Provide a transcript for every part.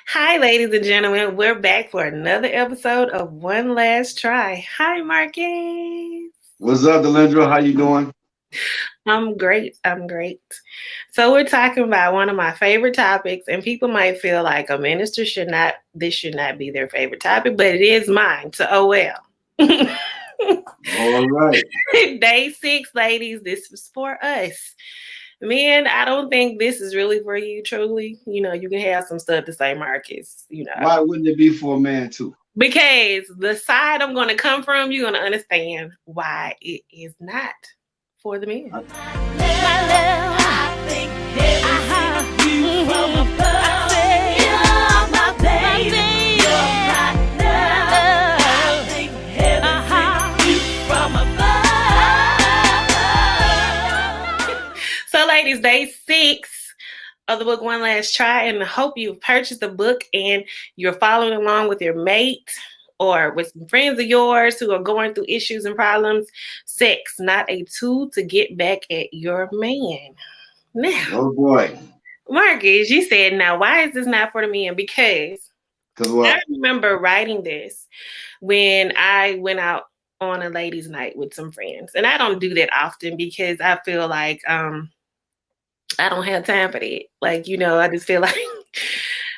Hi, ladies and gentlemen. We're back for another episode of One Last Try. Hi, Marcus. What's up, Delindra? How you doing? I'm great. I'm great. So we're talking about one of my favorite topics, and people might feel like a minister this should not be their favorite topic, but it is mine. So, oh well. All right. Day six, ladies. This was for us. Men, I don't think this is really for you, truly. You can have some stuff to say, Marcus. Why wouldn't it be for a man too? Because the side I'm going to come from, you're going to understand why it is not for the men. I- So, ladies, day six of the book One Last Try, and I hope you've purchased the book and you're following along with your mate or with some friends of yours who are going through issues and problems. Sex, not a tool to get back at your man. Now, oh boy. Marcus, you said, now why is this not for the men? Because Because I what? remember writing this when I went out on a ladies' night with some friends. And I don't do that often because I feel like I don't have time for that. I just feel like,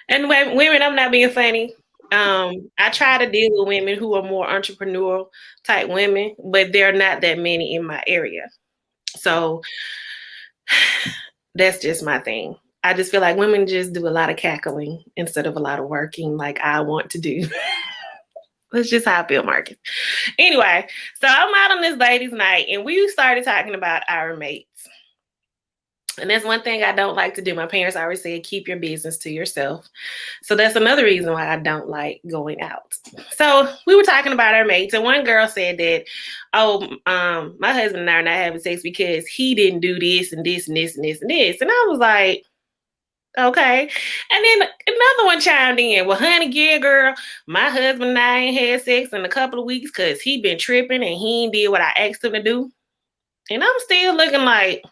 and women, I'm not being funny. I try to deal with women who are more entrepreneurial type women, but there are not that many in my area. So that's just my thing. I just feel like women just do a lot of cackling instead of a lot of working like I want to do. That's just how I feel, Marcus. Anyway, so I'm out on this ladies' night and we started talking about our mates. And that's one thing I don't like to do. My parents always said, keep your business to yourself. So that's another reason why I don't like going out. So we were talking about our mates, and one girl said that, my husband and I are not having sex because he didn't do this and this and this and this and this. And I was like, okay. And then another one chimed in, well, honey, yeah, girl, my husband and I ain't had sex in a couple of weeks because he been tripping and he ain't did what I asked him to do. And I'm still looking like,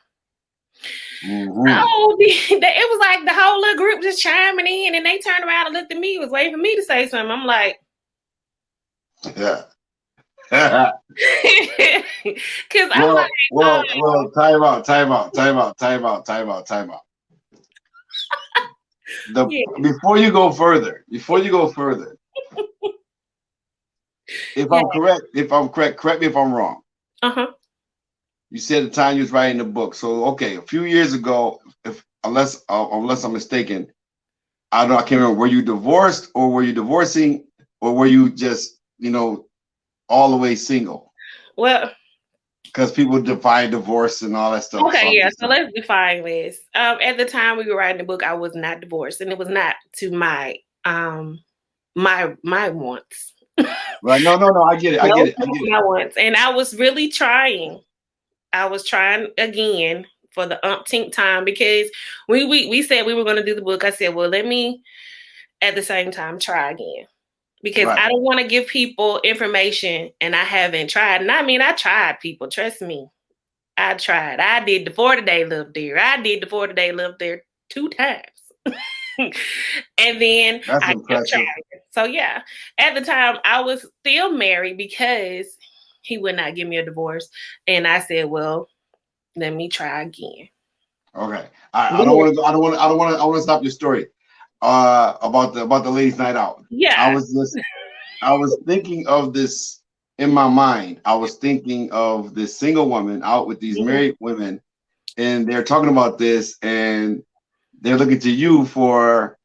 Mm-hmm. oh, it was like the whole little group just chiming in, and they turned around and looked at me, was waiting for me to say something. I'm like, Yeah. because I'm like, well, well, well. Time out. Time out. Time out. Time out. Time out. Time out. The yeah, before you go further, yeah, if I'm correct, correct me if I'm wrong. uh-huh. You said the time you was writing the book. So okay, a few years ago, if unless I'm mistaken, I don't. I can't remember. Were you divorced, or were you divorcing, or were you just all the way single? Well, Because people define divorce and all that stuff. So okay, I'm yeah. just So let's define this. At the time we were writing the book, I was not divorced, and it was not to my wants. right. No, no, no. I get it. I get No, it. I get it. my wants, and I was really trying. I was trying again for the umpteenth time because we said we were going to do the book. I said, well, let me at the same time try again because Right. I don't want to give people information and I haven't tried. And I mean, I tried, people. Trust me, I tried. I did the 40-day live there. I did the 40-day live there 2 times. And then That's I kept impressive. trying. So yeah, at the time I was still married because he would not give me a divorce. And I said, well, let me try again. Okay. I don't want to. I don't want. I don't want to. I want to stop your story. About the ladies' night out. I Yeah. was just. I was thinking of this in my mind. I was thinking of this single woman out with these Mhm. married women, and they're talking about this, and they're looking to you for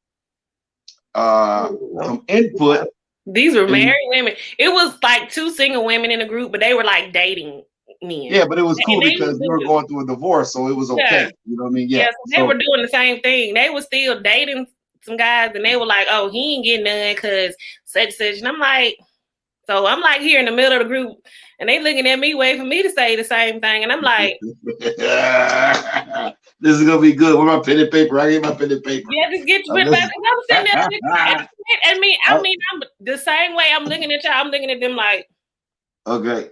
some input. These were And married women. It was like 2 single women in a group, but they were like dating men. yeah, but it was And cool they because you was were going through a divorce, so it was yeah. okay. You know what I mean? Yeah, Yeah. so they were So doing the same thing. They were still dating some guys and they were like, oh, he ain't getting none because such such. And I'm like here in the middle of the group and they looking at me waiting for me to say the same thing. And I'm like, this is gonna be good. Where my pen and paper? I get my pen and paper. yeah, just get you I'm with my. listening. I'm sitting there looking at I Oh, mean, I'm the same way I'm looking at y'all. I'm looking at them like. okay.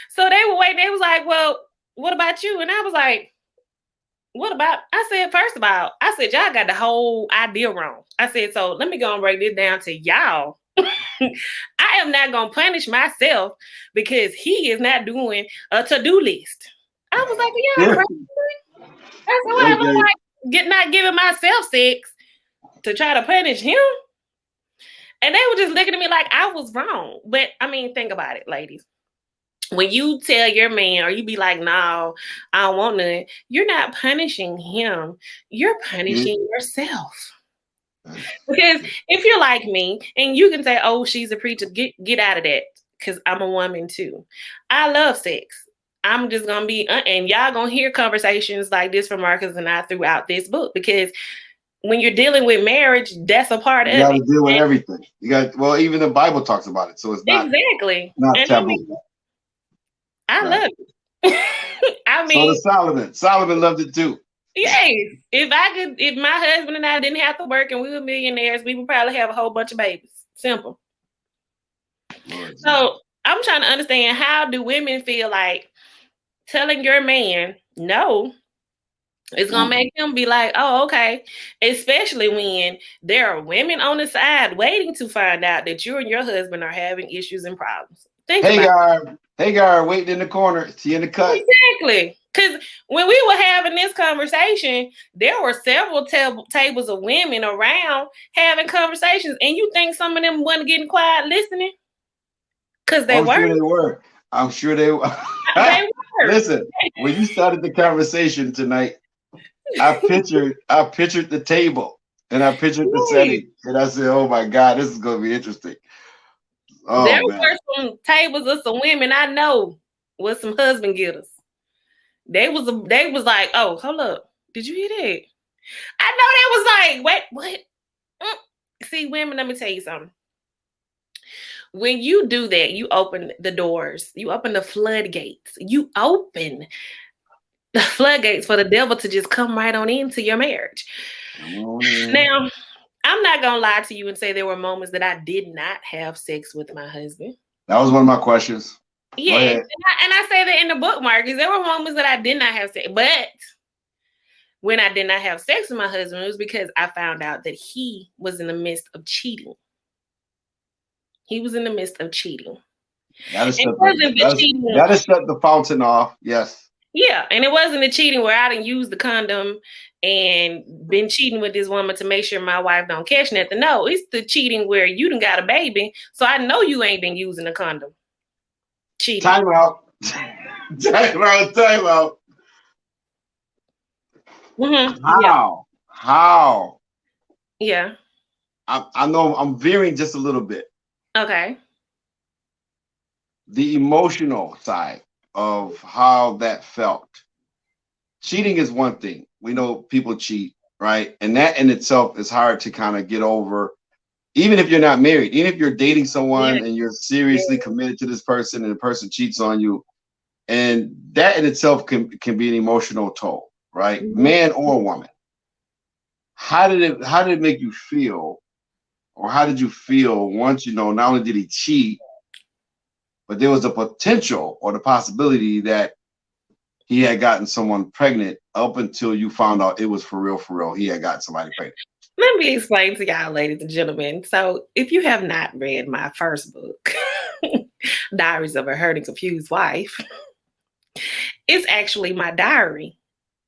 So they were waiting. They was like, "Well, what about you?" And I was like, what about, I said, first of all, I said, y'all got the whole idea wrong. I said, so let me go and break this down to y'all. I am not going to punish myself because he is not doing a to-do list. I was like, y'all Yeah. crazy. I said, what am Okay. I like not giving myself sex to try to punish him? And they were just looking at me like I was wrong. But I mean, think about it, ladies. When you tell your man or you be like, no, I don't want none, you're not punishing him. You're punishing yourself. Because if you're like me and you can say, oh, she's a preacher, get out of that. Because I'm a woman too. I love sex. I'm just gonna be, and y'all gonna hear conversations like this from Marcus and I throughout this book, because when you're dealing with marriage, that's a part You of got it. to deal with And everything. You got, well, even the Bible talks about it, so it's exactly. not And I taboo. mean, I Right. love it. I So mean, does Solomon. Solomon loved it too. yes. If my husband and I didn't have to work and we were millionaires, we would probably have a whole bunch of babies. Simple. Lord So I'm trying to understand, how do women feel like telling your man no is gonna make him be like, oh, okay. Especially when there are women on the side waiting to find out that you and your husband are having issues and problems. Think about Hagar, waiting in the corner. She in the cut. it. Exactly. Because when we were having this conversation, there were several tables of women around having conversations, and you think some of them wasn't getting quiet listening? Because they I'm were. sure they were. I'm sure they were. They were. Listen, when you started the conversation tonight, I pictured the table and I pictured the Yes. setting, and I said, "Oh my God, this is going to be interesting." There Oh man, were some tables of some women I know with some husband getters. They was like, oh, hold up. Did you hear that? I know they was like, wait, what? See, women, let me tell you something. When you do that, you open the doors, you open the floodgates, you open the floodgates for the devil to just come right on into your marriage. come on in. Now, I'm not gonna lie to you and say there were moments that I did not have sex with my husband. That was one of my questions. Go Yeah, ahead. and I say that in the book, Marcus. There were moments that I did not have sex, but when I did not have sex with my husband, it was because I found out that he was in the midst of cheating. He was in the midst of cheating. That is And it wasn't the cheating. that is shut the fountain off. Yes. Yeah, and it wasn't the cheating where I didn't use the condom and been cheating with this woman to make sure my wife don't catch nothing. No, it's the cheating where you done got a baby, so I know you ain't been using a condom. Cheating. Time out. Time out. Mm-hmm. Yeah. How? Yeah. I know I'm veering just a little bit. Okay. The emotional side of how that felt. Cheating is one thing. We know people cheat, right? And that in itself is hard to kind of get over. Even if you're not married, even if you're dating someone Yeah. and you're seriously committed to this person and the person cheats on you, and that in itself can be an emotional toll, right? Mm-hmm. Man or woman. How did it make you feel, or how did you feel once you know not only did he cheat, but there was a potential or the possibility that he had gotten someone pregnant up until you found out it was for real, he had gotten somebody pregnant? Let me explain to y'all, ladies and gentlemen. So, if you have not read my first book, Diaries of a Hurt and Confused Wife, it's actually my diary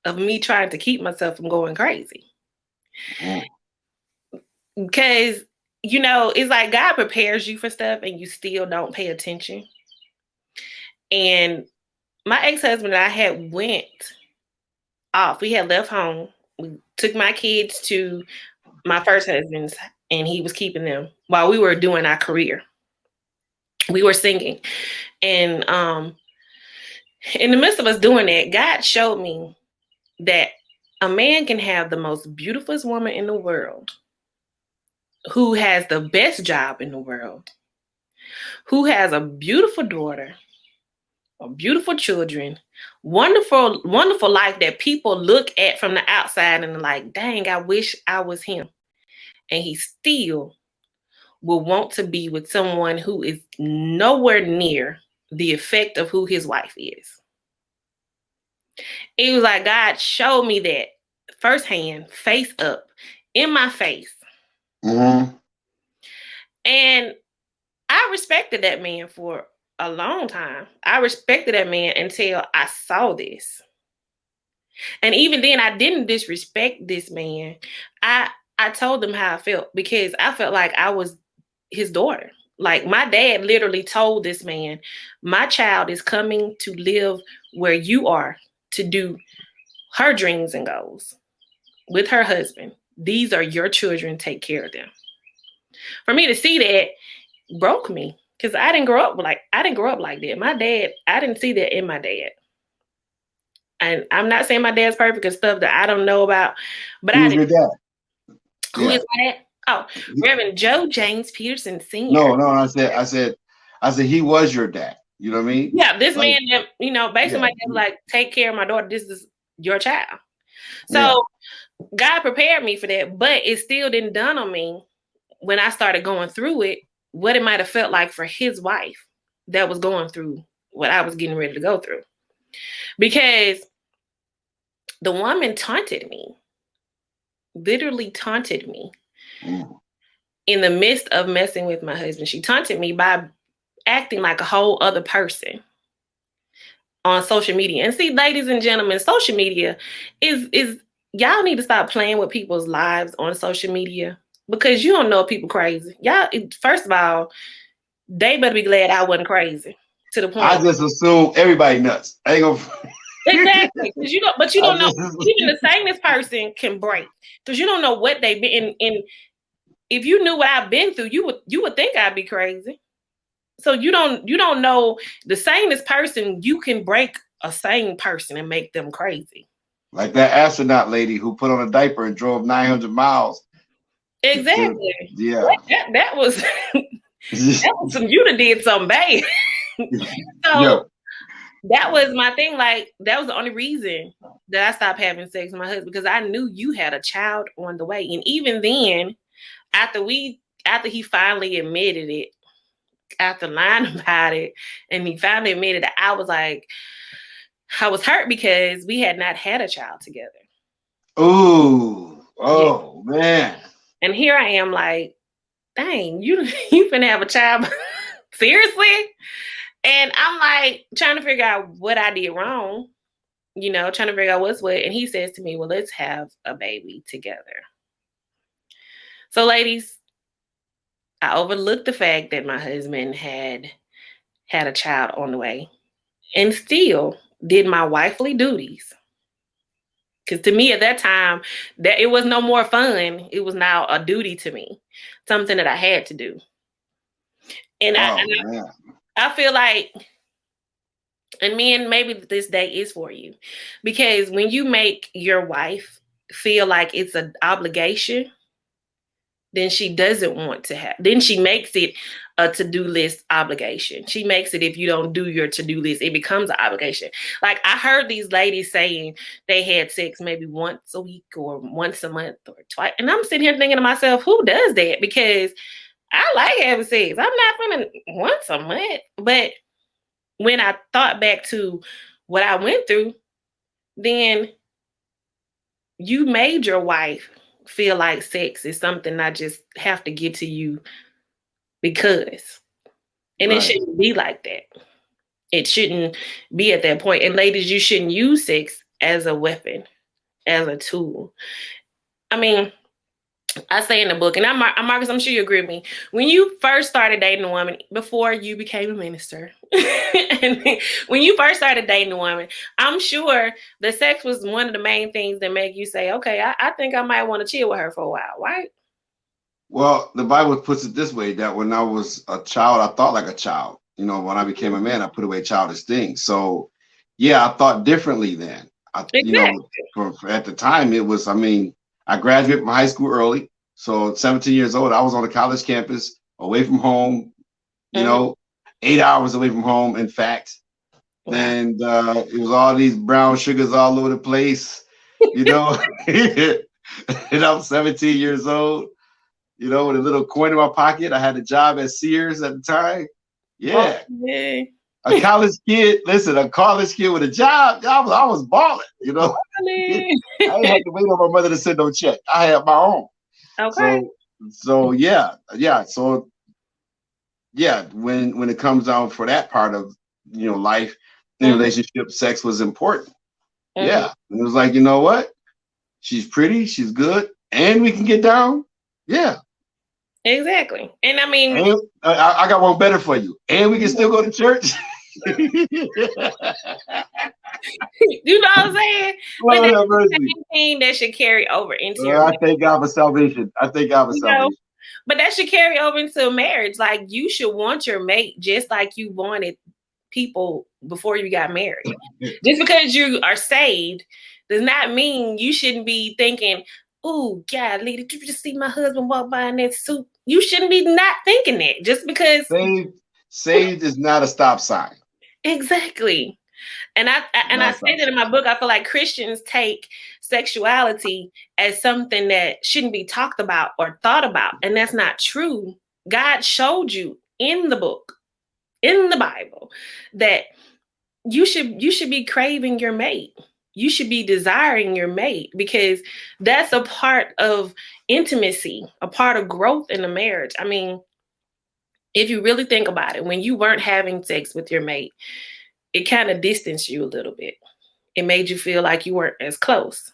of me trying to keep myself from going crazy. Because, it's like God prepares you for stuff and you still don't pay attention. And my ex-husband and I had went off. We had left home. We took my kids to my first husband's, and he was keeping them while we were doing our career. We were singing. And in the midst of us doing that, God showed me that a man can have the most beautiful woman in the world, who has the best job in the world, who has a beautiful daughter, beautiful children, wonderful, wonderful life that people look at from the outside and are like, dang, I wish I was him. And he still will want to be with someone who is nowhere near the effect of who his wife is. It was like God showed me that firsthand, face up, in my face. Mm-hmm. And I respected that man for a long time. I respected that man until I saw this. And even then I didn't disrespect this man. I I told him how I felt because I felt like I was his daughter. Like my dad literally told this man, "My child is coming to live where you are to do her dreams and goals with her husband. These are your children, take care of them." For me to see that broke me because I didn't grow up like that. My dad, I didn't see that in my dad. And I'm not saying my dad's perfect and stuff that I don't know about, but I Who's didn't. your dad? Who Yeah. is my dad? Oh, Reverend Joe James Peterson Sr. No, no. I said he was your dad. You know what I mean? Yeah, this Like, man, basically my yeah, dad was like, take care of my daughter. This is your child. yeah. So God prepared me for that, but it still didn't dawn on me when I started going through it, what it might have felt like for his wife that was going through what I was getting ready to go through. Because the woman taunted me, literally taunted me Mm. in the midst of messing with my husband. She taunted me by acting like a whole other person on social media. And see, ladies and gentlemen, social media is y'all need to stop playing with people's lives on social media because you don't know if people crazy. Y'all, first of all, they better be glad I wasn't crazy to the I point. just assume everybody nuts. I ain't gonna. Exactly, because you don't. But you I don't know. just. Even the sanest person can break because you don't know what they've been. And if you knew what I've been through, you would think I'd be crazy. So you don't know the sanest person. You can break a sane person and make them crazy. Like that astronaut lady who put on a diaper and drove 900 miles to Exactly. yeah. That was that was some you done did something bad. Yeah. So that was my thing. Like that was the only reason that I stopped having sex with my husband because I knew you had a child on the way. And even then, after he finally admitted it, after lying about it, and he finally admitted it, I was like, I was hurt because we had not had a child together. Ooh. Yeah. Oh man. And here I am like, dang, you finna have a child. Seriously? And I'm like trying to figure out what I did wrong, trying to figure out what's what. And he says to me, well, let's have a baby together. So, ladies, I overlooked the fact that my husband had a child on the way and still did my wifely duties. Because to me at that time, that it was no more fun. It was now a duty to me, something that I had to do. And I, Oh and man. I feel like, and men, maybe this day is for you, because when you make your wife feel like it's an obligation, then she doesn't want to have. Then she makes it a to-do list obligation. She makes it if you don't do your to-do list, it becomes an obligation. Like I heard these ladies saying they had sex maybe once a week or once a month or twice, and I'm sitting here thinking to myself, who does that? Because I like having sex. I'm not gonna once a month, but when I thought back to what I went through, then you made your wife feel like sex is something I just have to get to you because. And it Right. shouldn't be like that. It shouldn't be at that point. And ladies, you shouldn't use sex as a weapon, as a tool. I mean, I say in the book, and Marcus, I'm sure you agree with me. When you first started dating a woman, before you became a minister, and when you first started dating a woman, I'm sure the sex was one of the main things that make you say, okay, I think I might want to chill with her for a while, right? Well, the Bible puts it this way that when I was a child, I thought like a child. When I became a man, I put away childish things. So, yeah, I thought differently then. Exactly. At the time, it was, I graduated from high school early. So, at 17 years old, I was on a college campus, away from home, you Mm-hmm. know, 8 hours away from home, in fact. Wow. And it was all these brown sugars all over the place, you know. And I'm 17 years old, with a little coin in my pocket. I had a job at Sears at the time. Yeah. Okay. A college kid, listen, a college kid with a job, I was balling, you know. I ain't had to wait on my mother to send no check. I had my own. Okay. So yeah, yeah. So yeah, when it comes down for that part of life in Mm-hmm. relationship, sex was important. Mm-hmm. Yeah. And it was like, you know what? She's pretty, she's good, and we can get down. Yeah. Exactly. And I mean, And I got one better for you. And we can still go to church. you know what I'm saying? But Lord that's have the mercy. same thing that should carry over into your I marriage, thank God for salvation. I thank God for you know. salvation. But that should carry over into marriage. Like you should want your mate just like you wanted people before you got married. Just because you are saved does not mean you shouldn't be thinking, "Oh, God, Lee, did you just see my husband walk by in that suit?" You shouldn't be not thinking that just because. Saved is not a stop sign. Exactly. And It's I not a say stop that in sign. my book. I feel like Christians take sexuality as something that shouldn't be talked about or thought about, and that's not true. God showed you in the book, in the Bible, that you should be craving your mate. You should be desiring your mate because that's a part of intimacy, a part of growth in a marriage. I mean, if you really think about it, when you weren't having sex with your mate, it kind of distanced you a little bit. It made you feel like you weren't as close.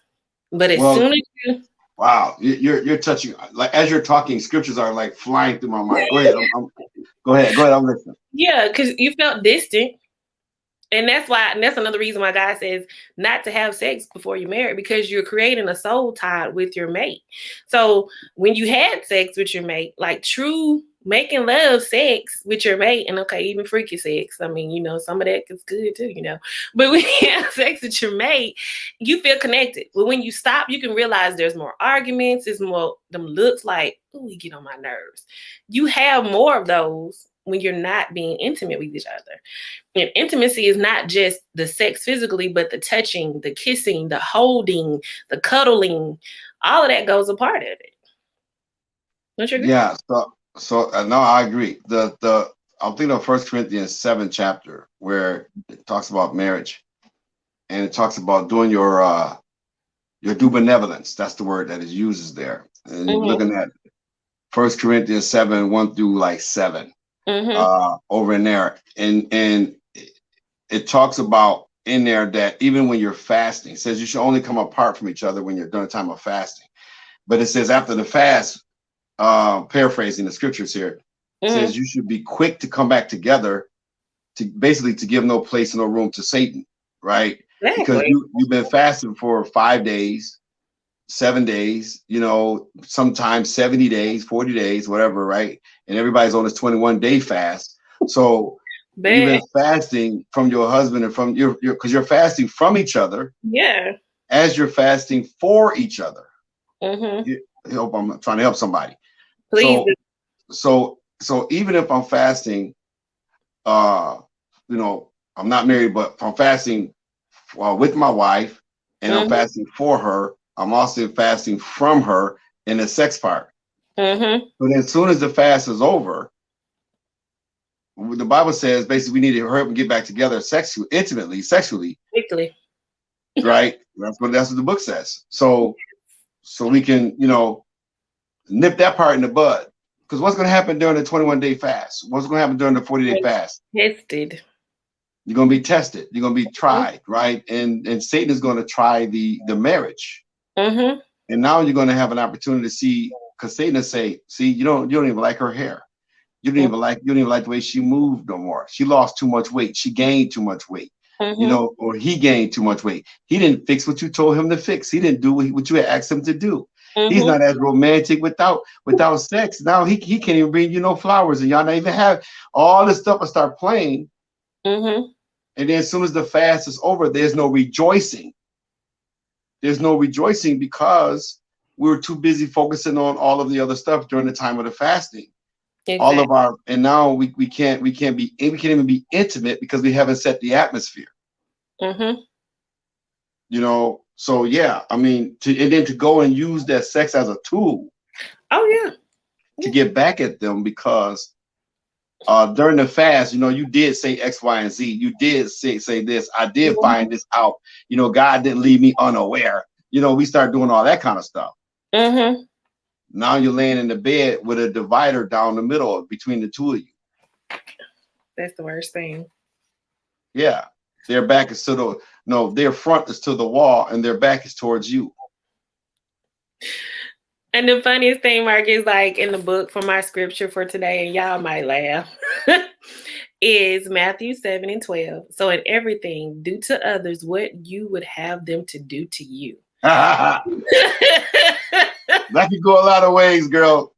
But as Well, soon as you, wow, you're touching, like, as you're talking, scriptures are like flying through my mind. Go ahead. Go ahead. I'm listening. yeah, because you felt distant. And that's why, and that's another reason why God says not to have sex before you're married, because you're creating a soul tie with your mate. So when you had sex with your mate, like true making love sex with your mate, and okay, even freaky sex. I mean, some of that is good too. But when you have sex with your mate, you feel connected. But when you stop, you can realize there's more arguments, there's more them looks like, oh, you get on my nerves. You have more of those when you're not being intimate with each other. And intimacy is not just the sex physically, but the touching, the kissing, the holding, the cuddling. All of that goes a part of it. Don't you agree? Yeah. So no, I agree. I'm thinking of First Corinthians 7 chapter where it talks about marriage, and it talks about doing your due benevolence. That's the word that it uses there. And you're Mm-hmm. looking at First Corinthians 7, 1 through like 7, Mm-hmm. over in there. And it talks about in there that even when you're fasting, it says you should only come apart from each other when you're during a time of fasting. But it says after the fast, paraphrasing the scriptures here, Mm-hmm. says you should be quick to come back together to basically to give no place, no room to Satan, right? Because Exactly. you've been fasting for 5 days, 7 days, sometimes 70 days, 40 days, whatever, right? And everybody's on this 21-day fast. So you've Bad. been fasting from your husband and from your because you're fasting from each other Yeah. as you're fasting for each other. Mm-hmm. I'm trying to help somebody. Please. So so even if I'm fasting, uh, I'm not married, but if I'm fasting with my wife and I'm Mm-hmm. fasting for her, I'm also fasting from her in the sex part. Mm-hmm. But as soon as the fast is over, the Bible says basically we need to hurry up and get back together intimately, sexually, Quickly. right? That's what the book says. So we can, nip that part in the bud. Because what's going to happen during the 21-day fast? What's going to happen during the 40-day fast? Tested. You're going to be tested. You're going to be tried, right? And Satan is going to try the marriage. Mm-hmm. And now you're going to have an opportunity to see, because Satan will say, see, you don't even like her hair. You don't even like the way she moved no more. She lost too much weight. She gained too much weight. Mm-hmm. Or he gained too much weight. He didn't fix what you told him to fix. He didn't do what you had asked him to do. He's Mm-hmm. not as romantic without sex. Now he can't even bring you no flowers, and y'all not even have all this stuff will start playing. Mm-hmm. And then as soon as the fast is over, there's no rejoicing. There's no rejoicing because we were too busy focusing on all of the other stuff during the time of the fasting. All Exactly. of our and now we can't even be intimate because we haven't set the atmosphere. Mm-hmm. So yeah, I mean, and then to go and use that sex as a tool Oh yeah. to Yeah. get back at them because during the fast, you did say X, Y, and Z. You did say this. I did find this out. God didn't leave me unaware. We start doing all that kind of stuff. Mm-hmm. Now you're laying in the bed with a divider down the middle between the two of you. That's the worst thing. Yeah. Their back is to their front is to the wall and their back is towards you. And the funniest thing, Mark, is like in the book for my scripture for today, and y'all might laugh, is Matthew 7:12. So in everything, do to others what you would have them to do to you. That could go a lot of ways, girl.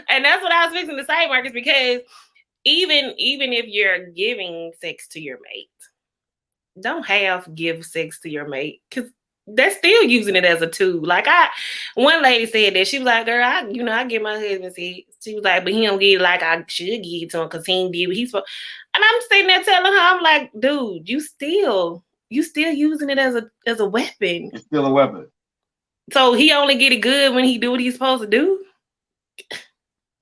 And that's what I was fixing to say, Marcus, because even if you're giving sex to your mate, don't give sex to your mate, because they're still using it as a tool. Like one lady said that she was like, "Girl, I get my husband sex." She was like, "But he don't get it like I should give it to him because he ain't did what he's supposed." And I'm sitting there telling her, I'm like, "Dude, you still using it as a weapon. It's still a weapon. So he only get it good when he do what he's supposed to do."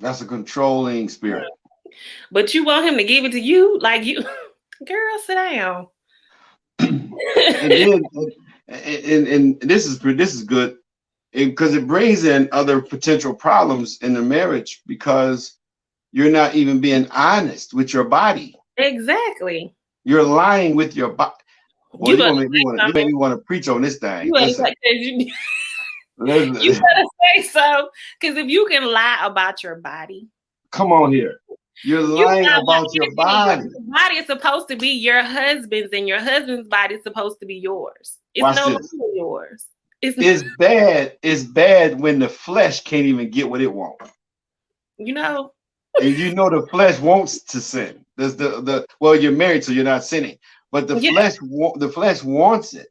That's a controlling spirit. But you want him to give it to you, like you, girl, sit down. and this is good because it brings in other potential problems in the marriage because you're not even being honest with your body. Exactly. You're lying with your body. Well, you make me want to preach on this thing. You better say so, because if you can lie about your body, come on here. You're lying about your body. Your body is supposed to be your husband's, and your husband's body is supposed to be yours. It's Watch no this. longer yours. It's bad. It's bad when the flesh can't even get what it wants. And the flesh wants to sin. There's well, you're married, so you're not sinning. But the flesh wants it.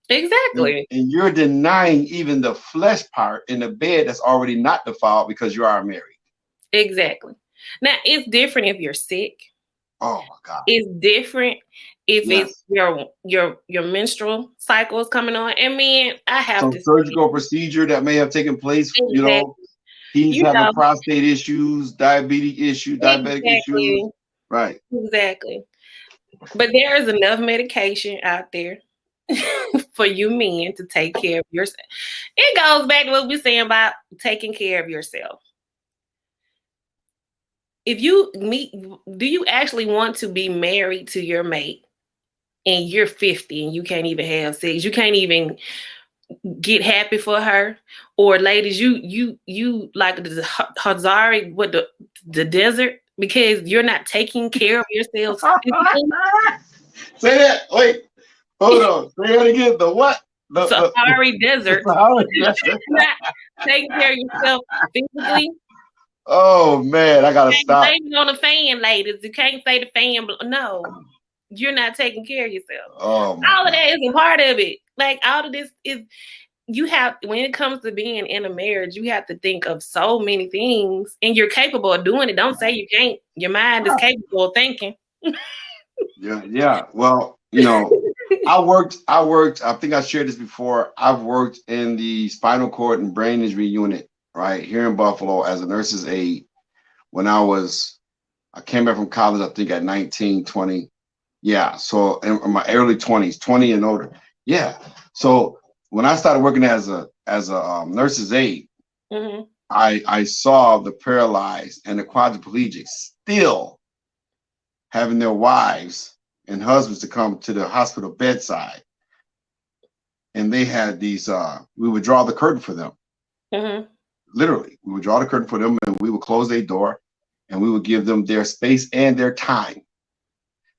Exactly. And you're denying even the flesh part in the bed that's already not defiled because you are married. Exactly. Now, it's different if you're sick. Oh my God. It's different if it's your menstrual cycle is coming on. And man, I have some surgical procedure that may have taken place. Exactly. He's having prostate issues, diabetic issues. Right. Exactly. But there is enough medication out there for you men to take care of yourself. It goes back to what we're saying about taking care of yourself. If you do you actually want to be married to your mate and you're 50 and you can't even have sex? You can't even get happy for her? Or ladies, you like the Hazari with the desert because you're not taking care of yourself. Say that. Wait. Hold on. Say that again. The what? The Sahari Desert. Not taking care of yourself physically. Oh man, I gotta stop. Blame it on the fan, ladies. You can't say the fan. No, you're not taking care of yourself. All of that is a part of it. Like all of this is, you have, when it comes to being in a marriage, you have to think of so many things, and you're capable of doing it. Don't say you can't. Your mind is capable of thinking. Yeah. Well, I worked. I think I shared this before. I've worked in the spinal cord and brain injury unit right here in Buffalo as a nurse's aide when I came back from college, I think at 19, 20. Yeah. So in my early 20s, 20 and older. Yeah. So when I started working as a nurse's aide, mm-hmm. I saw the paralyzed and the quadriplegics still having their wives and husbands to come to the hospital bedside. And they had these, we would draw the curtain for them. Mm-hmm. Literally, we would draw the curtain for them and we would close their door and we would give them their space and their time.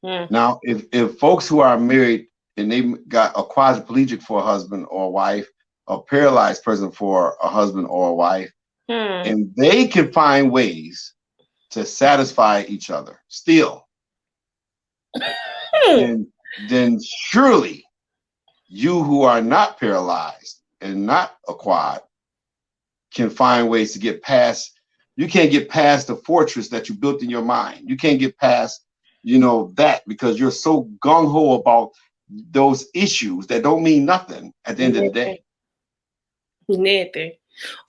Mm. Now, if folks who are married and they got a quadriplegic for a husband or a wife, a paralyzed person for a husband or a wife, and they can find ways to satisfy each other still, then surely you who are not paralyzed and not a quad can find ways to get past. You can't get past the fortress that you built in your mind. You can't get past, that because you're so gung-ho about those issues that don't mean nothing at the end of the day. Nothing.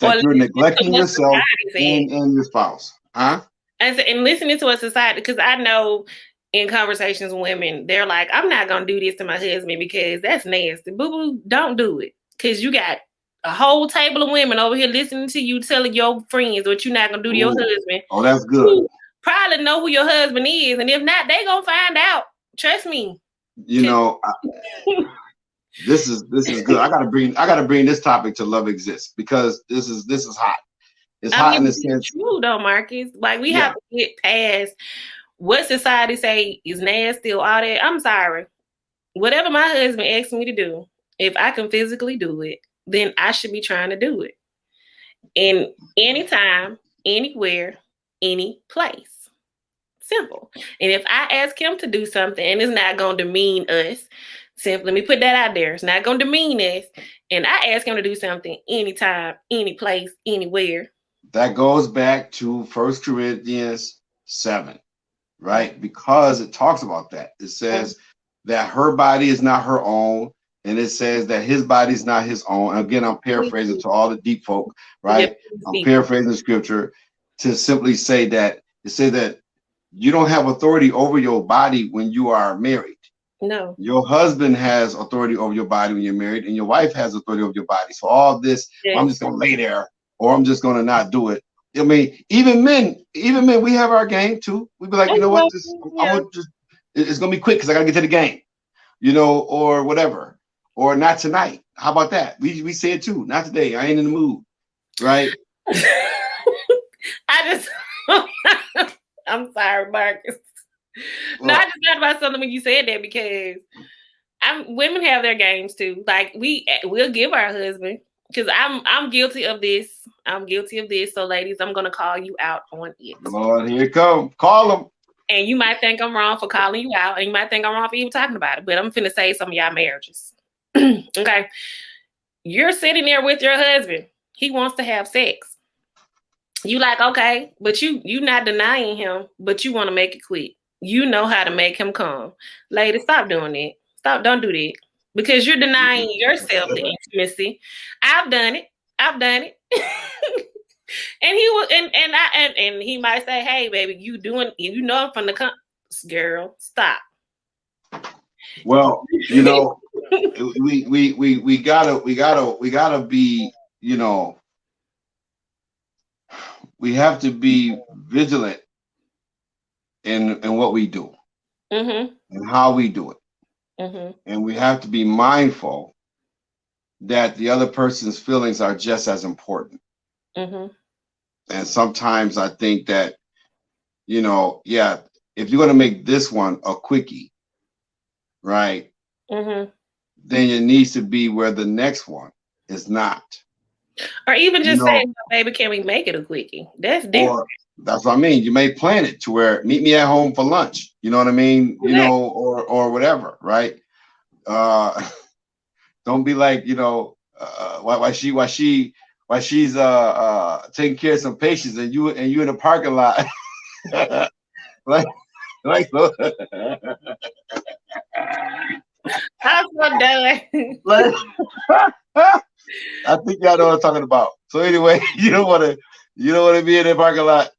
That you're neglecting yourself and your spouse. Huh? and listening to a society, because I know in conversations with women, they're like, I'm not gonna do this to my husband because that's nasty. Boo boo, don't do it. Cause you got a whole table of women over here listening to you telling your friends what you're not gonna do to your Ooh. husband. Oh, that's good. You probably know who your husband is, and if not, they gonna find out. Trust me. You know, this is good. I gotta bring this topic to love exists because this is hot. It's I hot in mean, the it's sense. true though, Marcus. Like we Yeah, have to get past what society say is nasty or all that. I'm sorry. Whatever my husband asks me to do, if I can physically do it, then I should be trying to do it. In anytime, anywhere, any place. Simple. And if I ask him to do something and it's not going to demean us, simply let me put that out there. It's not going to demean us. And I ask him to do something anytime, any place, anywhere. that goes back to First Corinthians 7, right? Because it talks about that. It says that her body is not her own, and it says that his body is not his own. And again, I'm paraphrasing to all the deep folk, right? I'm paraphrasing the scripture to simply say that it says that you don't have authority over your body when you are married. No. Your husband has authority over your body when you're married, and your wife has authority over your body. So all this, well, I'm just gonna lay there, or I'm just gonna not do it. I mean, even men, we have our game too. We be like, you know what, it's gonna be quick because I gotta get to the game, or whatever, or not tonight. How about that? We say it too. Not today. I ain't in the mood, right? I just, I'm sorry, Marcus. No, I just thought about something when you said that because women have their games too. Like we'll give our husband, because I'm guilty of this. I'm guilty of this. So ladies, I'm gonna call you out on it. Lord, here it come. Call them. And you might think I'm wrong for calling you out, and you might think I'm wrong for even talking about it. But I'm finna save some of y'all marriages. Okay. You're sitting there with your husband. He wants to have sex. You like, okay, but you not denying him, but you want to make it quick. You know how to make him come. Lady, stop doing it. Don't do that. Because you're denying yourself the intimacy. I've done it. And he will, and he might say, "Hey, baby, I'm from the girl. Stop." Well, we gotta be, we have to be vigilant in what we do and how we do it. And we have to be mindful that the other person's feelings are just as important. And sometimes I think that, if you're going to make this one a quickie, right, then it needs to be where the next one is not. Or even just say, baby, can we make it a quickie? That's different. That's what I mean. You may plan it to where meet me at home for lunch. You know what I mean? Okay. Or whatever, right? Don't be like, while she's taking care of some patients and you in the parking lot. like I'm so done. I think y'all know what I'm talking about. So anyway, you don't want to be in the parking lot.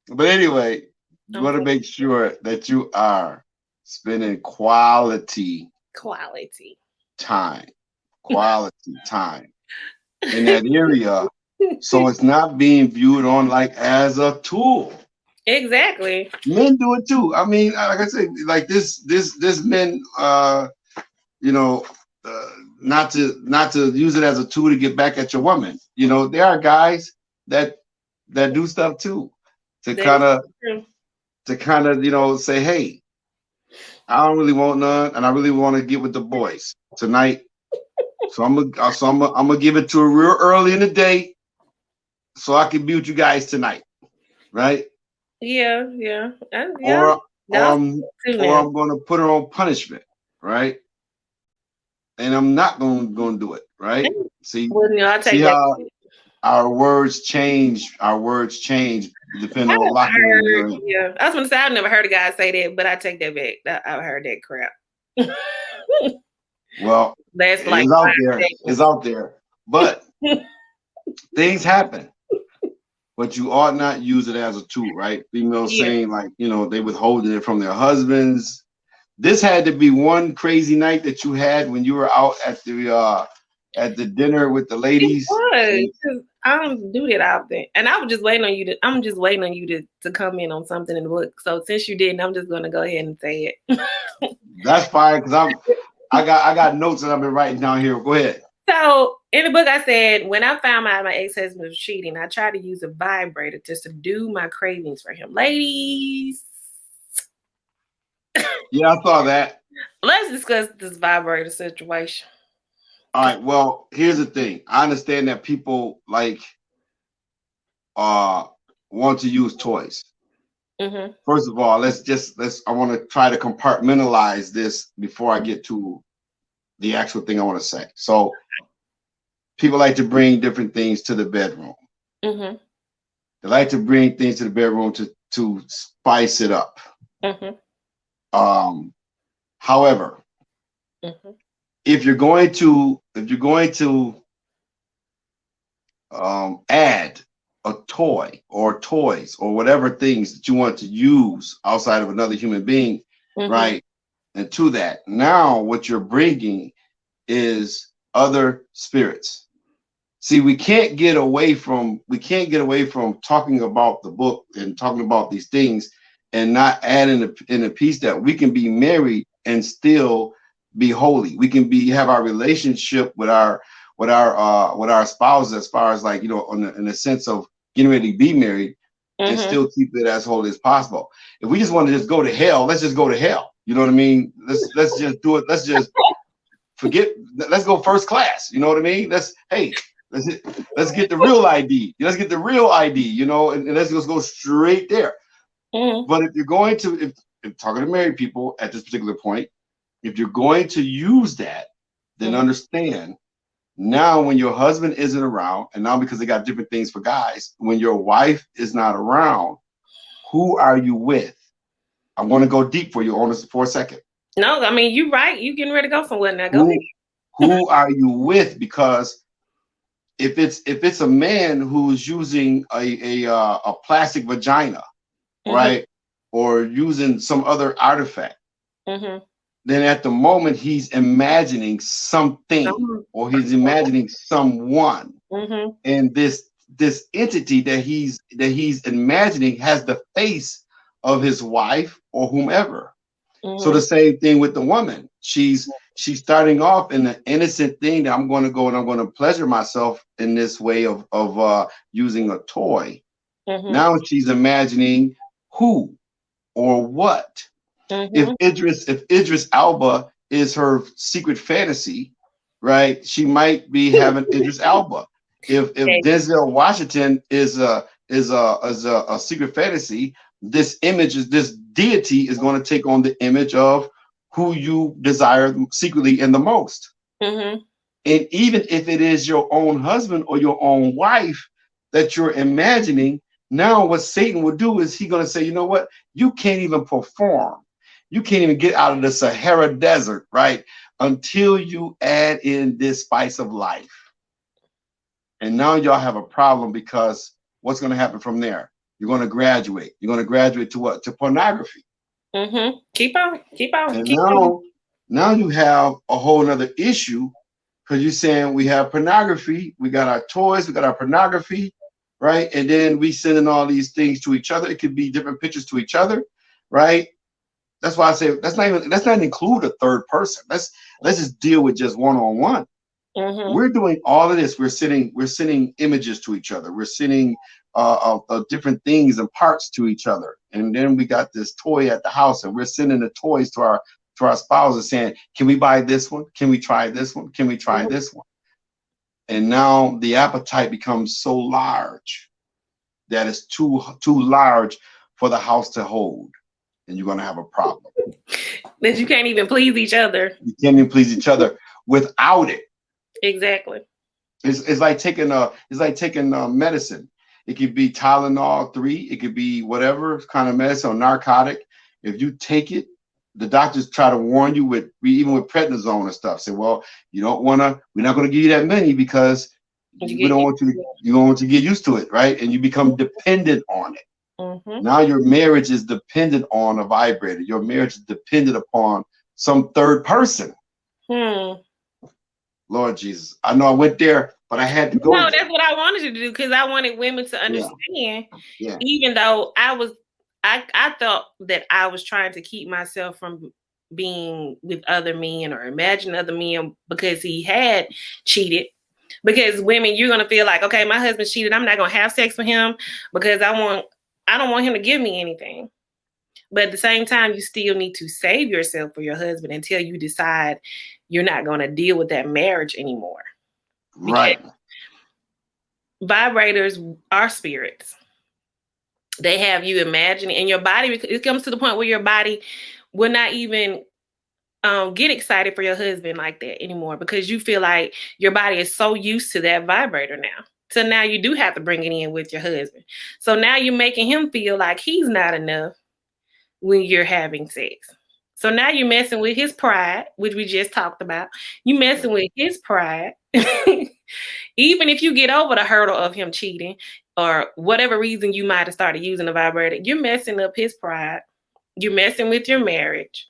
But anyway, you want to make sure that you are spending quality time in that area, so it's not being viewed on like as a tool. Exactly. Men do it too. I mean, like I said, like this men, not to use it as a tool to get back at your woman. There are guys that do stuff too to kind of say, hey, I don't really want none, and I really want to get with the boys tonight. So I'm gonna give it to her real early in the day, so I can be with you guys tonight, right? Yeah. Or I'm gonna put her on punishment, right? And I'm not gonna do it, right? See how our words change. Our words change depending on locker room. Yeah, I was gonna say I've never heard a guy say that, but I take that back. I've heard that crap. Well, that's like it's out there, but things happen. but you ought not use it as a tool, right? Females Yeah. saying like, they withholding it from their husbands. This had to be one crazy night that you had when you were out at the dinner with the It ladies. was. 'Cause I don't do that often. And I was just waiting on you to I'm just waiting on you to come in on something in the book. So since you didn't, I'm just gonna go ahead and say it. That's fine because I got notes that I've been writing down here. Go ahead. So in the book, I said, when I found out my ex-husband was cheating, I tried to use a vibrator to subdue my cravings for him. Ladies, Yeah, I saw that. let's discuss this vibrator situation. All right. Well, here's the thing. I understand that people uh want to use toys. Mm-hmm. First of all, I want to try to compartmentalize this before I get to the actual thing I want to say. So people like to bring different things to the bedroom. Mm-hmm. They like to bring things to the bedroom to spice it up. Mm-hmm. However, Mm-hmm. if you're going to add a toy or toys or whatever things that you want to use outside of another human being, Mm-hmm. right? And to that, now what you're bringing is other spirits. See, we can't get away from talking about the book and talking about these things and not adding in a piece that we can be married and still be holy. We can have our relationship with our spouses, as far as like, in the sense of getting ready to be married, and Mm-hmm. still keep it as holy as possible. If we just want to just go to hell, let's just go to hell. You know what I mean? Let's just do it. Let's just forget. Let's go first class. You know what I mean? Let's get the real ID. Let's get the real ID. And let's just go straight there. Mm-hmm. But if talking to married people at this particular point, if you're going to use that, then Mm-hmm. understand now when your husband isn't around, and now because they got different things for guys, when your wife is not around, who are you with? I'm going to go deep for you on this for a second. No, I mean, you're right. You getting ready to go somewhere now. Go ahead. Who are you with? Because if it's a man who's using a plastic vagina, Mm-hmm. right, or using some other artifact, Mm-hmm. then at the moment he's imagining something or he's imagining someone, Mm-hmm. and this entity that he's imagining has the face of his wife or whomever. So Mm-hmm. the same thing with the woman. She's starting off in an innocent thing that I'm going to go and I'm going to pleasure myself in this way of using a toy. Mm-hmm. Now she's imagining who or what. If Mm-hmm. Idris Alba is her secret fantasy, right? She might be having Idris Alba. If Denzel Washington is a secret fantasy, this deity is going to take on the image of who you desire secretly and the most. Mm-hmm. And even if it is your own husband or your own wife that you're imagining, now what Satan will do is he's going to say, you know what? You can't even perform. You can't even get out of the Sahara Desert, right? Until you add in this spice of life. And now y'all have a problem, because what's going to happen from there? You're going to graduate. You're going to graduate to what? To pornography. Mm-hmm. Keep on. And Keep on. now you have a whole nother issue, because you're saying we have pornography, we got our toys, we got our pornography, right? And then we sending all these things to each other. It could be different pictures to each other, right? That's why I say let's not include a third person. Let's just deal with just one-on-one. Mm-hmm. We're doing all of this. We're sending images to each other. We're sending different things and parts to each other. And then we got this toy at the house, and we're sending the toys to our spouses, saying, "Can we buy this one? Can we try this one? Can we try this one?" And now the appetite becomes so large that it's too large for the house to hold, and you're going to have a problem. That you can't even please each other. You can't even please each other without it. Exactly. It's like taking medicine. It could be Tylenol 3. It could be whatever kind of medicine or narcotic. If you take it, the doctors try to warn you even with prednisone and stuff. Say, well, you don't want to. We're not going to give you that many because You We get don't used want you to, to it. you don't want to get used to it, right? And you become dependent on it. Mm-hmm. Now your marriage is dependent on a vibrator. Your marriage is dependent upon some third person. Hmm. Lord Jesus, I know I went there, but I had to go No, there. that's what I wanted you to do because I wanted women to Yeah, understand, yeah. even though I thought that I was trying to keep myself from being with other men or imagine other men because he had cheated. Because women, you're gonna feel like, okay, my husband cheated, I'm not gonna have sex with him because I don't want him to give me anything. But at the same time, you still need to save yourself for your husband until you decide you're not gonna deal with that marriage anymore. Because Right. vibrators are spirits. They have you imagining, and your body, it comes to the point where your body will not even get excited for your husband like that anymore because you feel like your body is so used to that vibrator now. So now you do have to bring it in with your husband. So now you're making him feel like he's not enough when you're having sex. So now you're messing with his pride, which we just talked about. You messing with his pride. Even if you get over the hurdle of him cheating or whatever reason you might have started using the vibrator, you're messing up his pride. You're messing with your marriage,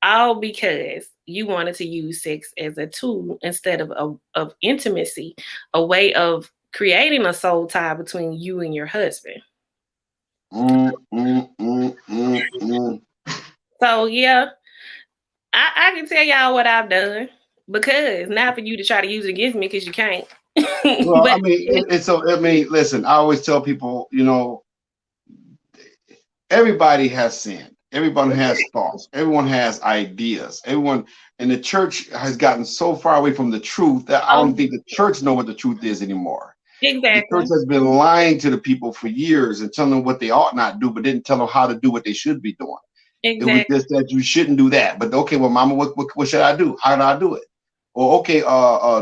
all because you wanted to use sex as a tool instead of intimacy, a way of creating a soul tie between you and your husband. Mm, mm, mm, mm, mm. So yeah, I can tell y'all what I've done because not for you to try to use it against me because you can't. Well, But I mean, it's so. I mean, listen. I always tell people, everybody has sinned. Everyone has thoughts. Everyone has ideas. Everyone, and the church has gotten so far away from the truth that I don't think the church know what the truth is anymore. The church exactly, has been lying to the people for years and telling them what they ought not do, but didn't tell them how to do what they should be doing. It was exactly, just that you shouldn't do that. But okay, well, Mama, what should I do? How do I do it? Or okay,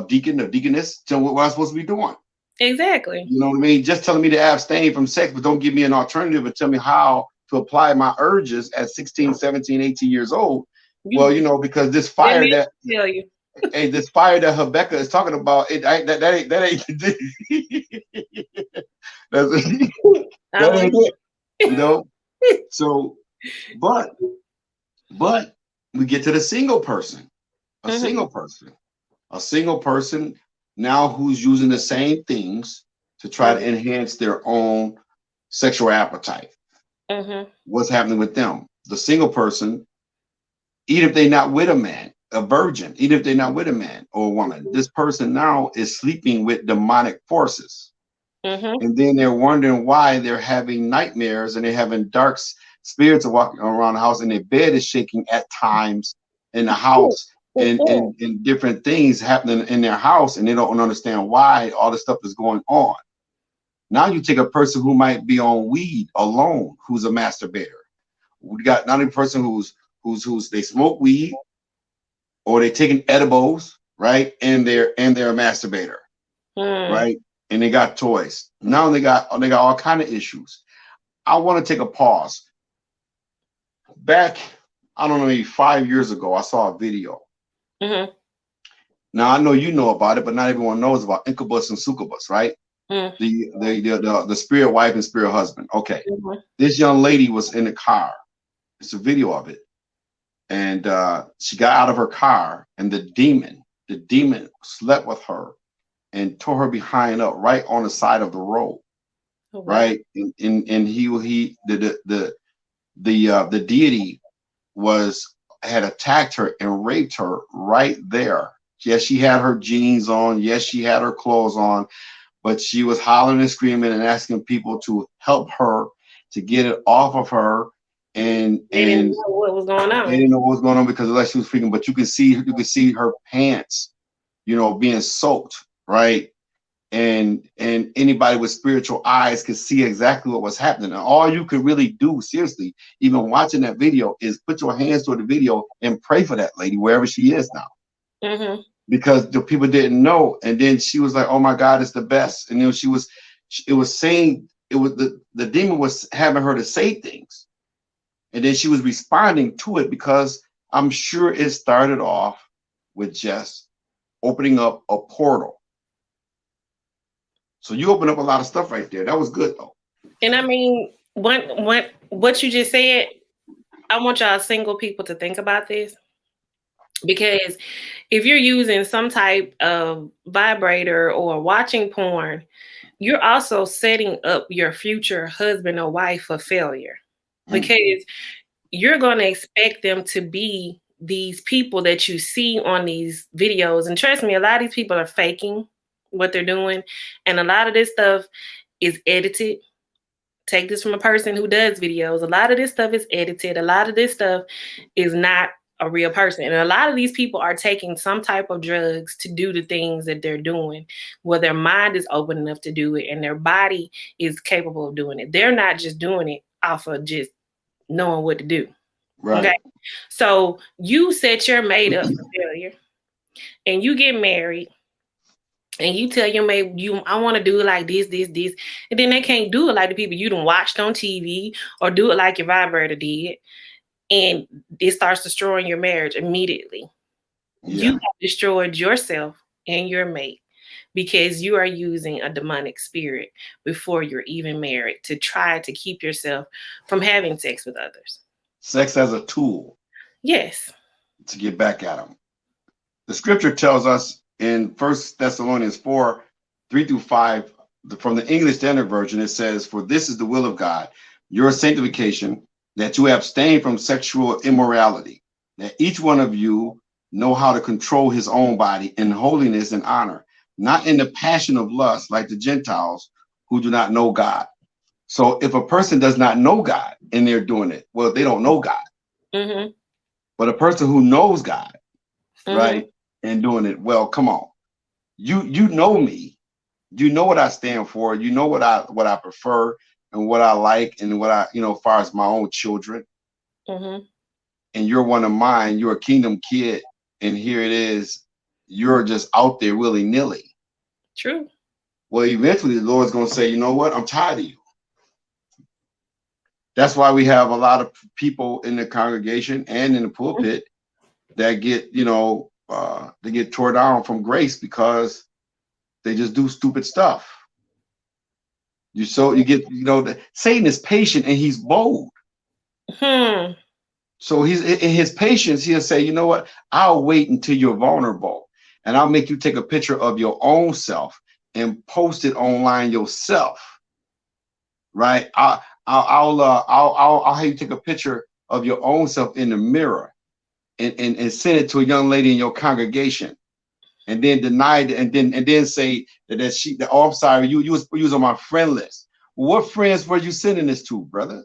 deacon or deaconess, tell me what I'm supposed to be doing. exactly. You know what I mean? Just telling me to abstain from sex, but don't give me an alternative and tell me how to apply my urges at 16, 17, 18 years old. Well, You because this didn't fire need that to tell you. hey, this fire that Rebecca is talking about, that ain't that's, that ain't Um, it. You know. So, but but we get to the single person, a mhm, single person, a single person now who's using the same things to try to mhm, enhance their own sexual appetite. mhm, What's happening with them? The single person, even if they're not with a man, a virgin, even if they're not with a man or a woman, this person now is sleeping with demonic forces. mhm. And then they're wondering why they're having nightmares and they're having dark spirits are walking around the house and their bed is shaking at times in the Ooh, house ooh, ooh. and different things happening in their house and they don't understand why all this stuff is going on. Now you take a person who might be on weed alone, who's a masturbator. We got not a person who's they smoke weed or they taking edibles, right? And they're a masturbator, Hmm. right? And they got toys. Now they got all kind of issues. I want to take a pause. Back, I don't know, maybe 5 years ago, I saw a video. Mhm, Now I know you know about it, but not everyone knows about incubus and succubus, right? mm, The spirit wife and spirit husband. Okay, mhm. this young lady was in the car. It's a video of it, and she got out of her car, and the demon slept with her and tore her behind up right on the side of the road, Oh wow. right? And he the deity was had attacked her and raped her right there. Yes, she had her jeans on. Yes, she had her clothes on, but she was hollering and screaming and asking people to help her to get it off of her. And They didn't and know what was going they on. didn't know what was going on because unless she was freaking, but you could see her pants, being soaked, right? And anybody with spiritual eyes could see exactly what was happening. And all you could really do, seriously, even watching that video, is put your hands toward the video and pray for that lady wherever she is now, Mhm. because the people didn't know. And then she was like, "Oh my God, it's the best." And it was saying, it was the demon was having her to say things, and then she was responding to it because I'm sure it started off with just opening up a portal So you open up a lot of stuff right there. That was good though. And I mean, what you just said, I want y'all single people to think about this, because if you're using some type of vibrator or watching porn, you're also setting up your future husband or wife for failure, Mm. because you're going to expect them to be these people that you see on these videos. And trust me, a lot of these people are faking what they're doing. And a lot of this stuff is edited. Take this from a person who does videos. A lot of this stuff is edited. A lot of this stuff is not a real person. And a lot of these people are taking some type of drugs to do the things that they're doing, where their mind is open enough to do it and their body is capable of doing it. They're not just doing it off of just knowing what to do. Okay. Right. So you set your mate up for failure and you get married and you tell your mate, I want to do it like this, and then they can't do it like the people you done watched on TV or do it like your vibrator did, and it starts destroying your marriage immediately. You Yeah. have destroyed yourself and your mate because you are using a demonic spirit before you're even married to try to keep yourself from having sex with others. Sex as a tool Yes. to get back at them. The scripture tells us in 1 Thessalonians 4:3-5, from the English Standard Version, it says, "For this is the will of God, your sanctification, that you abstain from sexual immorality, that each one of you know how to control his own body in holiness and honor, not in the passion of lust like the Gentiles who do not know God." So if a person does not know God and they're doing it, well, they don't know God. Mm-hmm. But a person who knows God, Mm-hmm. right, and doing it, well, come on. You know me. You know what I stand for. You know what I prefer and what I like and what I, as far as my own children. Mm-hmm. And you're one of mine. You're a kingdom kid. And here it is. You're just out there willy-nilly. True. Well, eventually the Lord's going to say, you know what? I'm tired of you. That's why we have a lot of people in the congregation and in the pulpit that get, they get tore down from grace because they just do stupid stuff. You get, Satan is patient and he's bold. Hmm. So he's in his patience, he'll say, you know what? I'll wait until you're vulnerable and I'll make you take a picture of your own self and post it online yourself. Right? I'll have you take a picture of your own self in the mirror and send it to a young lady in your congregation, and then deny it, and then say oh, I'm sorry, you was on my friend list. What friends were you sending this to, brother?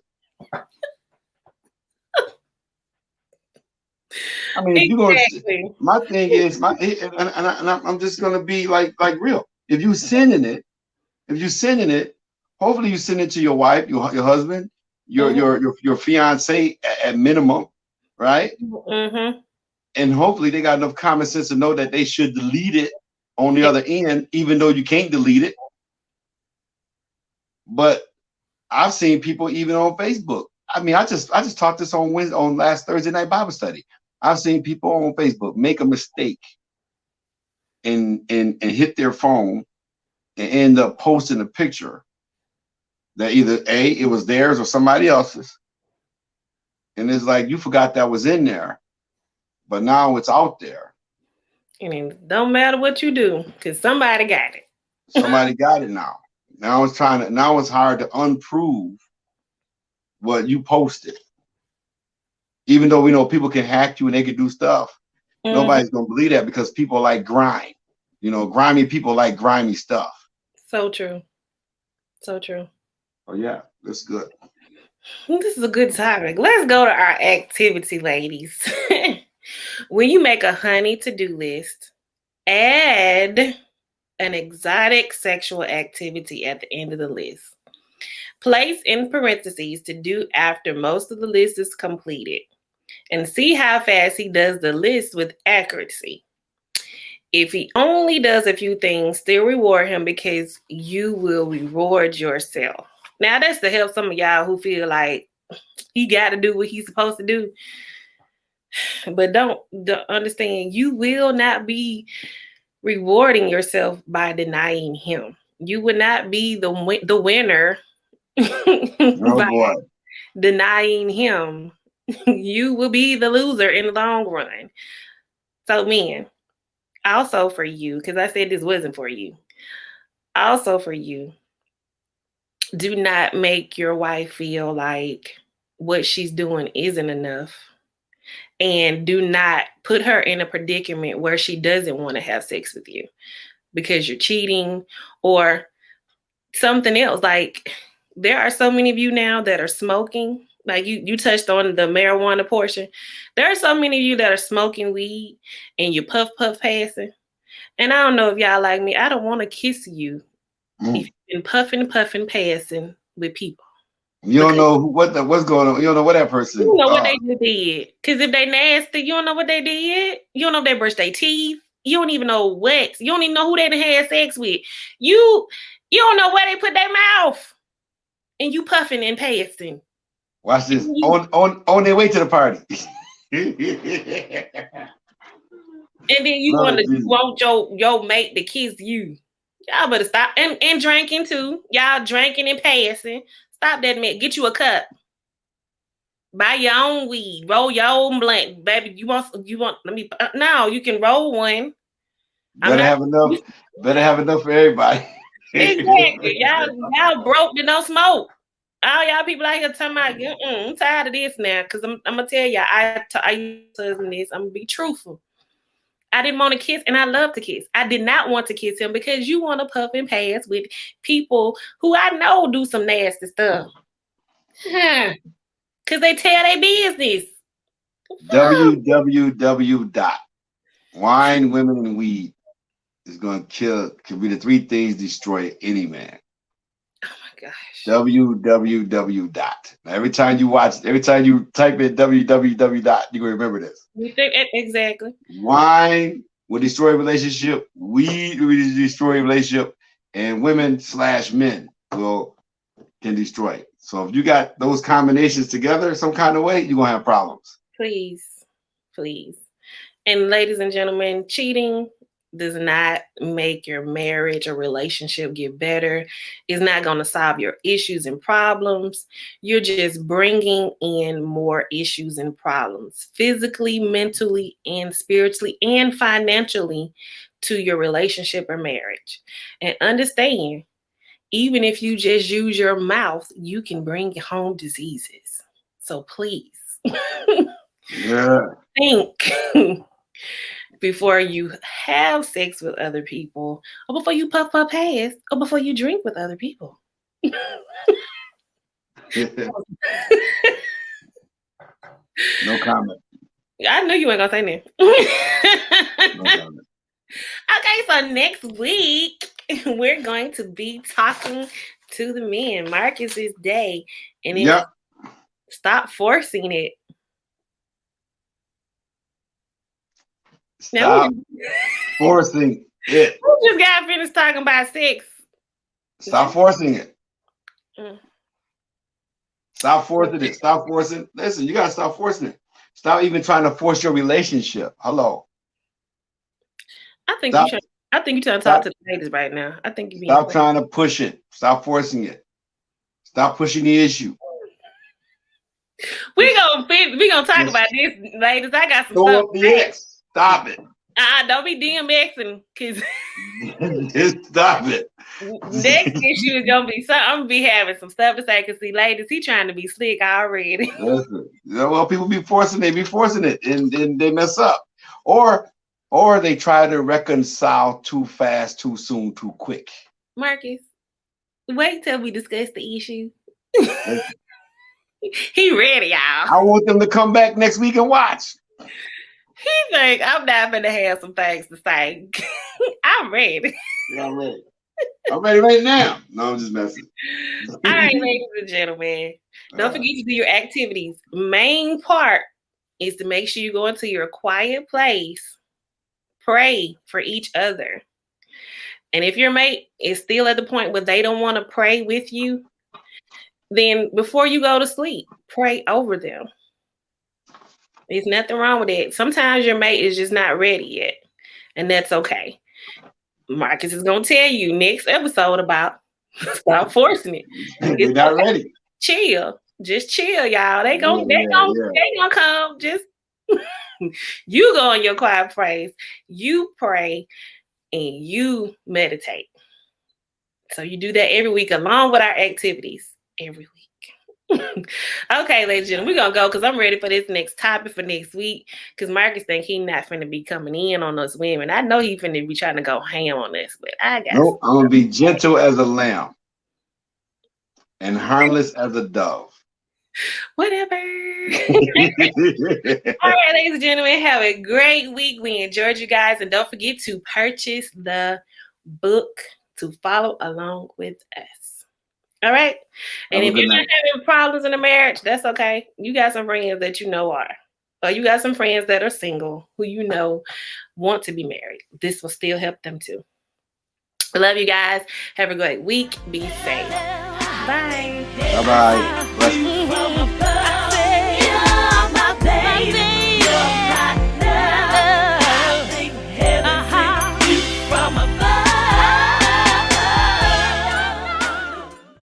I mean, if you're going to, Exactly. my thing is, I'm just going to be like real. If you sending it, hopefully you send it to your wife, your husband, your fiance at minimum, right? Mm-hmm. And hopefully they got enough common sense to know that they should delete it on the other end, even though you can't delete it. But I've seen people even on Facebook. I mean, I just taught this on last Thursday night Bible study. I've seen people on Facebook make a mistake and hit their phone and end up posting a picture that either it was theirs or somebody else's. And it's like, you forgot that was in there, but now it's out there. I mean, don't matter what you do, because somebody got it. Somebody got it now. Now it's hard to unprove what you posted. Even though we know people can hack you and they can do stuff, Mm-hmm. nobody's gonna believe that because people like grime. Grimy people like grimy stuff. So true. So true. Oh yeah, that's good. This is a good topic. Let's go to our activity, ladies. When you make a honey to-do list, add an exotic sexual activity at the end of the list. Place in parentheses to do after most of the list is completed, and see how fast he does the list with accuracy. If he only does a few things, still reward him because you will reward yourself. Now, that's to help some of y'all who feel like he got to do what he's supposed to do. But don't understand, you will not be rewarding yourself by denying him. You would not be the winner Oh by boy. denying him. You will be the loser in the long run. So, men, also for you, because I said this wasn't for you, also for you, do not make your wife feel like what she's doing isn't enough. And do not put her in a predicament where she doesn't want to have sex with you because you're cheating or something else. Like, there are so many of you now that are smoking. Like you touched on the marijuana portion. There are so many of you that are smoking weed and you puff passing. And I don't know if y'all like me. I don't want to kiss you if Mm. you've been puffing passing with people. You don't Because know what's going on. You don't know what that you don't person. know what they just did. Because if they nasty, you don't know what they did. You don't know if they brushed their teeth. You don't even know what. You don't even know who they done had sex with. You don't know where they put their mouth. And you puffing and passing. Watch this. And On their way to the party. then you Lord Jesus. want your mate to kiss you. Y'all better stop and drinking too. Y'all drinking and passing. Stop that, man. Get you a cup. Buy your own weed. Roll your own blunt, baby. You want? Let me. No, you can roll one. I'm Better not. have enough. Better have enough for everybody. Exactly. Y'all broke to don't smoke. All y'all people out here talking about, I'm tired of this now. Because I'm gonna tell y'all, I used to this. I'm gonna be truthful. I didn't want to kiss, and I love to kiss. I did not want to kiss him because you want to puff and pass with people who I know do some nasty stuff. Because they tell their business. www. Wine, women, and weed is going to could be the three things destroy any man. Oh my gosh. www. Now, every time you type in www. You can remember this. Exactly. Wine will destroy a relationship. Weed will destroy a relationship, and women/men can destroy it. So if you got those combinations together some kind of way, you're gonna have problems. Please. And ladies and gentlemen, cheating does not make your marriage or relationship get better. It's not going to solve your issues and problems. You're just bringing in more issues and problems physically, mentally, and spiritually, and financially to your relationship or marriage. And understand, even if you just use your mouth, you can bring home diseases. So please Yeah. think before you have sex with other people, or before you puff pass, or before you drink with other people. No comment. I knew you weren't gonna say that. No comment. Okay, so next week we're going to be talking to the men. Marcus's day, and then Yep. stop forcing it. Now Stop forcing it. we just got finished talking about sex. Stop forcing it. Mm. Stop forcing it. Stop forcing. Listen, you gotta stop forcing it. Stop even trying to force your relationship. Hello. I think Stop. you're trying to talk to the ladies right now. I think you're being Stop trying to push it. Stop forcing it. Stop pushing the issue. we gonna talk about this, ladies. I got some Throw stuff. up the X. Stop it. Don't be DMXing, because Just stop it. next issue is gonna be something. I'm gonna be having some stuff to say. Cause see, ladies, he trying to be slick already. Listen, well, people be forcing it, and they mess up, or they try to reconcile too fast, too soon, too quick. Marcus, wait till we discuss the issue. He ready, y'all. I want them to come back next week and watch. He think I'm not gonna have some things to say. I'm ready. Yeah, I'm ready. I'm ready right now. No, I'm just messing. All right, ladies and gentlemen, don't forget to do your activities. Main part is to make sure you go into your quiet place, pray for each other. And if your mate is still at the point where they don't want to pray with you, then before you go to sleep, pray over them. There's nothing wrong with it. Sometimes your mate is just not ready yet, and that's okay. Marcus is gonna tell you next episode about stop forcing it. They're not ready. Chill. Just chill, y'all. They Yeah. gonna come. Just you go on your quiet praise, you pray, and you meditate. So you do that every week along with our activities every week. Okay, ladies and gentlemen, we're gonna go because I'm ready for this next topic for next week. Because Marcus think he not finna be coming in on us women. I know he finna be trying to go ham on this, but I got Nope, I'm gonna be gentle as a lamb and harmless as a dove. whatever. All right, ladies and gentlemen, have a great week. We enjoyed you guys, and don't forget to purchase the book to follow along with us. All right. And if you're not having problems in a marriage, that's okay. You got some friends that you know are, or you got some friends that are single who you know want to be married. This will still help them too. I love you guys. Have a great week. Be safe. Bye. Bye-bye.